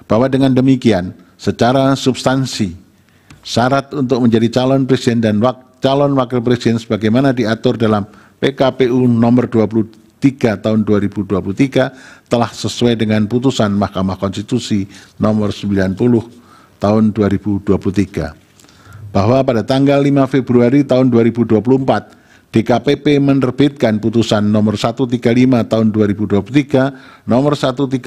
bahwa dengan demikian secara substansi syarat untuk menjadi calon presiden dan calon wakil presiden sebagaimana diatur dalam PKPU nomor 23 tahun 2023 telah sesuai dengan putusan Mahkamah Konstitusi nomor 90 tahun 2023. Bahwa pada tanggal 5 Februari tahun 2024 DKPP menerbitkan putusan nomor 135 tahun 2023, nomor 136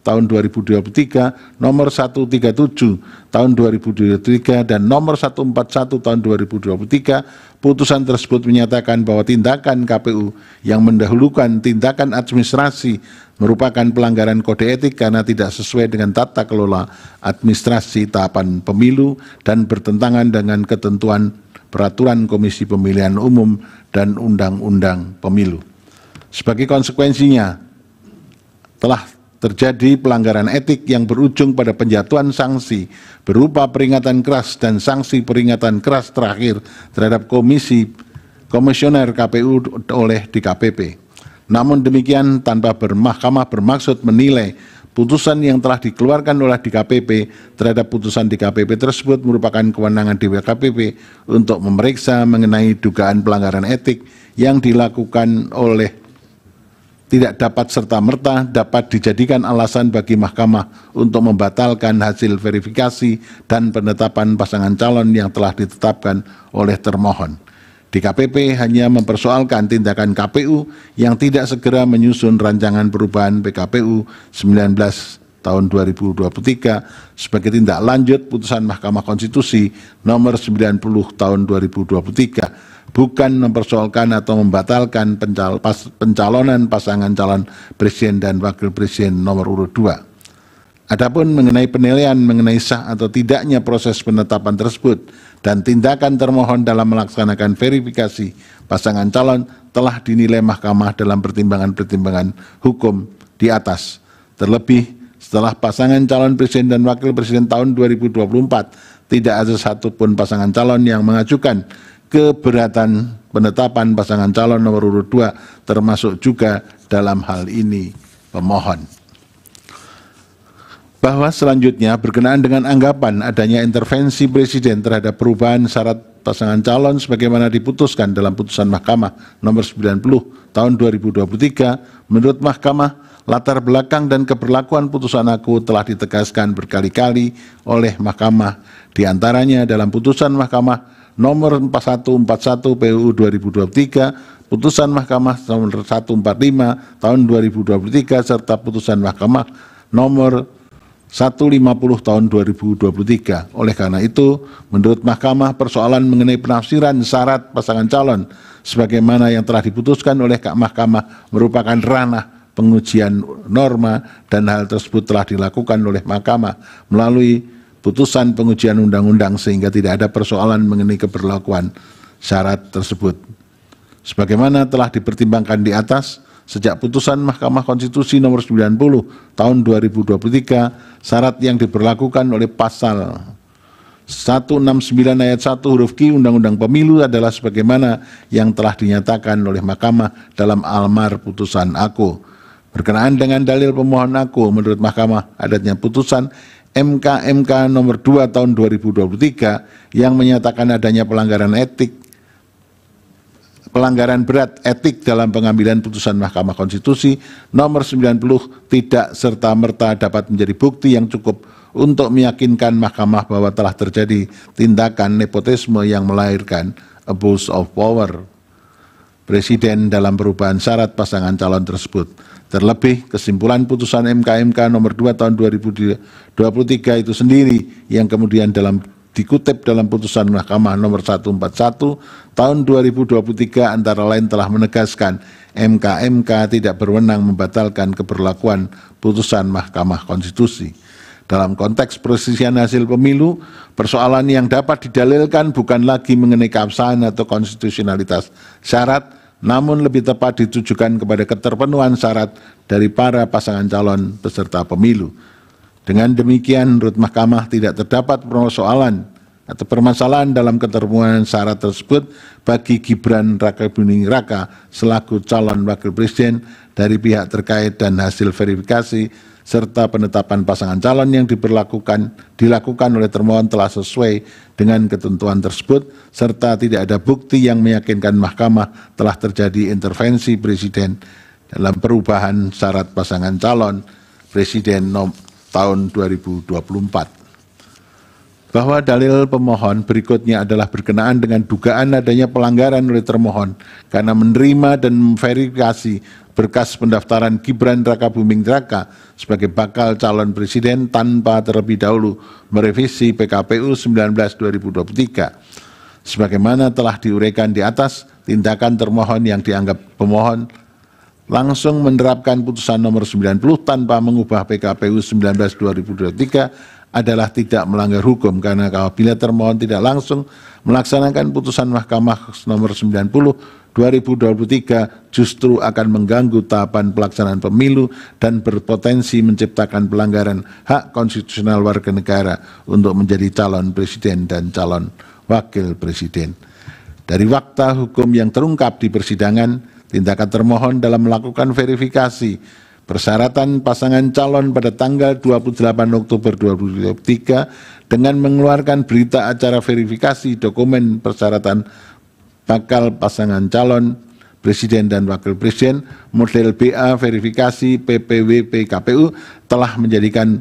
tahun 2023, nomor 137 tahun 2023, dan nomor 141 tahun 2023. Putusan tersebut menyatakan bahwa tindakan KPU yang mendahulukan tindakan administrasi merupakan pelanggaran kode etik karena tidak sesuai dengan tata kelola administrasi tahapan pemilu dan bertentangan dengan ketentuan peraturan Komisi Pemilihan Umum dan Undang-Undang Pemilu. Sebagai konsekuensinya, telah terjadi pelanggaran etik yang berujung pada penjatuhan sanksi berupa peringatan keras dan sanksi peringatan keras terakhir terhadap komisioner KPU oleh DKPP. Namun demikian, tanpa Mahkamah bermaksud menilai putusan yang telah dikeluarkan oleh DKPP terhadap putusan DKPP tersebut merupakan kewenangan DKPP untuk memeriksa mengenai dugaan pelanggaran etik yang dilakukan oleh tidak dapat serta-merta dapat dijadikan alasan bagi Mahkamah untuk membatalkan hasil verifikasi dan penetapan pasangan calon yang telah ditetapkan oleh termohon. DKPP hanya mempersoalkan tindakan KPU yang tidak segera menyusun rancangan perubahan PKPU 19 tahun 2023 sebagai tindak lanjut putusan Mahkamah Konstitusi nomor 90 tahun 2023, bukan mempersoalkan atau membatalkan pencalonan pasangan calon presiden dan wakil presiden nomor urut 2. Adapun mengenai penilaian mengenai sah atau tidaknya proses penetapan tersebut dan tindakan termohon dalam melaksanakan verifikasi pasangan calon telah dinilai Mahkamah dalam pertimbangan-pertimbangan hukum di atas. Terlebih setelah pasangan calon presiden dan wakil presiden tahun 2024 tidak ada satupun pasangan calon yang mengajukan keberatan penetapan pasangan calon nomor urut 2, termasuk juga dalam hal ini pemohon. Bahwa selanjutnya berkenaan dengan anggapan adanya intervensi presiden terhadap perubahan syarat pasangan calon sebagaimana diputuskan dalam putusan Mahkamah nomor 90 tahun 2023, menurut Mahkamah, latar belakang dan keberlakuan putusan aku telah ditegaskan berkali-kali oleh Mahkamah, diantaranya dalam putusan Mahkamah nomor 4141 PUU 2023, putusan Mahkamah nomor 145 tahun 2023, serta putusan Mahkamah nomor 150 tahun 2023. Oleh karena itu, menurut Mahkamah, persoalan mengenai penafsiran syarat pasangan calon sebagaimana yang telah diputuskan oleh Mahkamah merupakan ranah pengujian norma dan hal tersebut telah dilakukan oleh Mahkamah melalui putusan pengujian undang-undang sehingga tidak ada persoalan mengenai keberlakuan syarat tersebut. Sebagaimana telah dipertimbangkan di atas, sejak putusan Mahkamah Konstitusi nomor 90 tahun 2023, syarat yang diberlakukan oleh pasal 169 ayat 1 huruf Q Undang-Undang Pemilu adalah sebagaimana yang telah dinyatakan oleh Mahkamah dalam almar putusan aku. Berkenaan dengan dalil pemohon aku, menurut Mahkamah adanya putusan MK nomor 2 tahun 2023 yang menyatakan adanya pelanggaran berat etik dalam pengambilan putusan Mahkamah Konstitusi nomor 90 tidak serta-merta dapat menjadi bukti yang cukup untuk meyakinkan Mahkamah bahwa telah terjadi tindakan nepotisme yang melahirkan abuse of power Presiden dalam perubahan syarat pasangan calon tersebut. Terlebih, kesimpulan putusan MK nomor 2 tahun 2023 itu sendiri yang kemudian dikutip dalam putusan Mahkamah nomor 141 tahun 2023 antara lain telah menegaskan MK tidak berwenang membatalkan keberlakuan putusan Mahkamah Konstitusi. Dalam konteks perselisihan hasil pemilu, persoalan yang dapat didalilkan bukan lagi mengenai keabsahan atau konstitusionalitas syarat, namun lebih tepat ditujukan kepada keterpenuhan syarat dari para pasangan calon peserta pemilu. Dengan demikian, menurut Mahkamah tidak terdapat persoalan atau permasalahan dalam keterpenuhan syarat tersebut bagi Gibran Rakabuming Raka selaku calon wakil presiden dari pihak terkait dan hasil verifikasi serta penetapan pasangan calon yang dilakukan oleh termohon telah sesuai dengan ketentuan tersebut, serta tidak ada bukti yang meyakinkan mahkamah telah terjadi intervensi presiden dalam perubahan syarat pasangan calon presiden tahun 2024. Bahwa dalil pemohon berikutnya adalah berkenaan dengan dugaan adanya pelanggaran oleh termohon karena menerima dan memverifikasi berkas pendaftaran Gibran Rakabuming Raka sebagai bakal calon presiden tanpa terlebih dahulu merevisi PKPU 19/2023. Sebagaimana telah diuraikan di atas, tindakan termohon yang dianggap pemohon langsung menerapkan putusan nomor 90 tanpa mengubah PKPU 19/2023 adalah tidak melanggar hukum, karena apabila termohon tidak langsung melaksanakan putusan Mahkamah nomor 90/2023 justru akan mengganggu tahapan pelaksanaan pemilu dan berpotensi menciptakan pelanggaran hak konstitusional warga negara untuk menjadi calon presiden dan calon wakil presiden. Dari fakta hukum yang terungkap di persidangan, tindakan termohon dalam melakukan verifikasi persyaratan pasangan calon pada tanggal 28 Oktober 2023 dengan mengeluarkan berita acara verifikasi dokumen persyaratan bakal pasangan calon presiden dan wakil presiden model BA verifikasi PPWP KPU telah menjadikan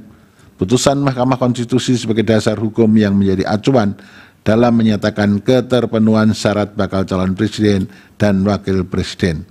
putusan Mahkamah Konstitusi sebagai dasar hukum yang menjadi acuan dalam menyatakan keterpenuhan syarat bakal calon presiden dan wakil presiden.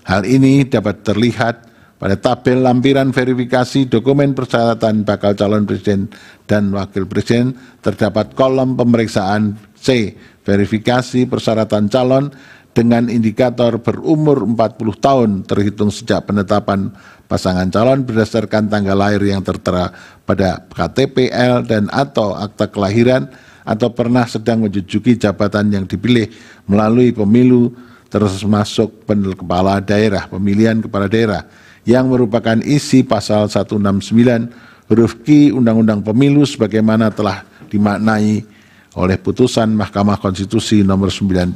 Hal ini dapat terlihat pada tabel lampiran verifikasi dokumen persyaratan bakal calon presiden dan wakil presiden terdapat kolom pemeriksaan C, verifikasi persyaratan calon dengan indikator berumur 40 tahun terhitung sejak penetapan pasangan calon berdasarkan tanggal lahir yang tertera pada KTP-L dan atau akta kelahiran atau pernah sedang menduduki jabatan yang dipilih melalui pemilu termasuk kepala daerah, pemilihan kepala daerah yang merupakan isi pasal 169 huruf Q Undang-Undang Pemilu sebagaimana telah dimaknai oleh putusan Mahkamah Konstitusi nomor 90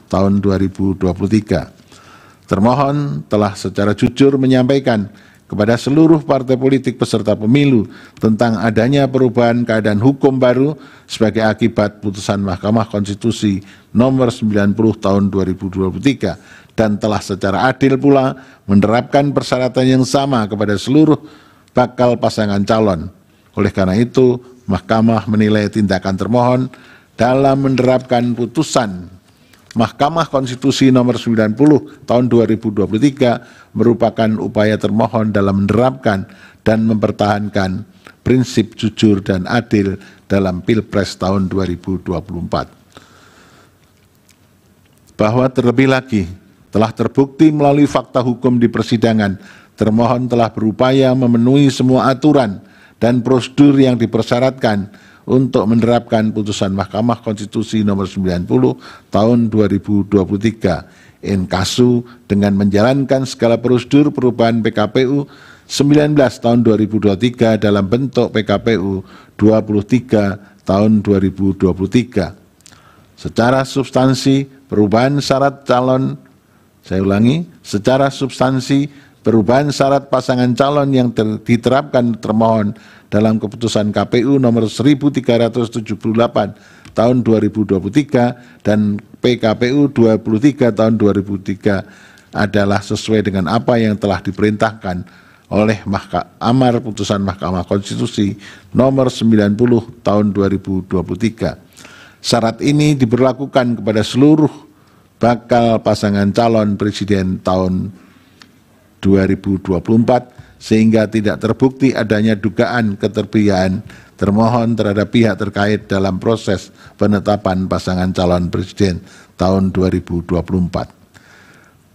tahun 2023. Termohon telah secara jujur menyampaikan kepada seluruh partai politik peserta pemilu tentang adanya perubahan keadaan hukum baru sebagai akibat putusan Mahkamah Konstitusi nomor 90 tahun 2023 dan telah secara adil pula menerapkan persyaratan yang sama kepada seluruh bakal pasangan calon. Oleh karena itu, Mahkamah menilai tindakan termohon dalam menerapkan putusan Mahkamah Konstitusi nomor 90 tahun 2023 merupakan upaya termohon dalam menerapkan dan mempertahankan prinsip jujur dan adil dalam Pilpres tahun 2024. Bahwa terlebih lagi, telah terbukti melalui fakta hukum di persidangan, termohon telah berupaya memenuhi semua aturan dan prosedur yang dipersyaratkan untuk menerapkan putusan Mahkamah Konstitusi nomor 90 tahun 2023 inkasu dengan menjalankan segala prosedur perubahan PKPU 19 tahun 2023 dalam bentuk PKPU 23 tahun 2023. Secara substansi perubahan syarat calon secara substansi perubahan syarat pasangan calon yang diterapkan termohon dalam keputusan KPU nomor 1378 tahun 2023 dan PKPU 23 tahun 2003 adalah sesuai dengan apa yang telah diperintahkan oleh amar putusan Mahkamah Konstitusi nomor 90 tahun 2023. Syarat ini diberlakukan kepada seluruh bakal pasangan calon presiden tahun 2024 sehingga tidak terbukti adanya dugaan keterpihakan termohon terhadap pihak terkait dalam proses penetapan pasangan calon presiden tahun 2024.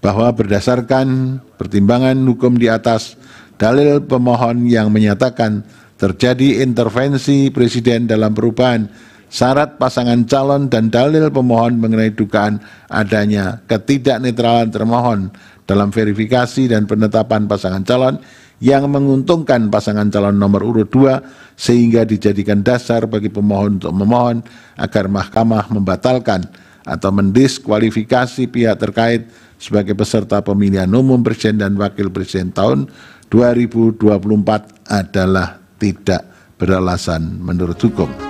Bahwa berdasarkan pertimbangan hukum di atas, dalil pemohon yang menyatakan terjadi intervensi presiden dalam perubahan syarat pasangan calon dan dalil pemohon mengenai dugaan adanya ketidaknetralan termohon dalam verifikasi dan penetapan pasangan calon yang menguntungkan pasangan calon nomor urut 2 sehingga dijadikan dasar bagi pemohon untuk memohon agar mahkamah membatalkan atau mendiskualifikasi pihak terkait sebagai peserta pemilihan umum presiden dan wakil presiden tahun 2024 adalah tidak beralasan menurut hukum.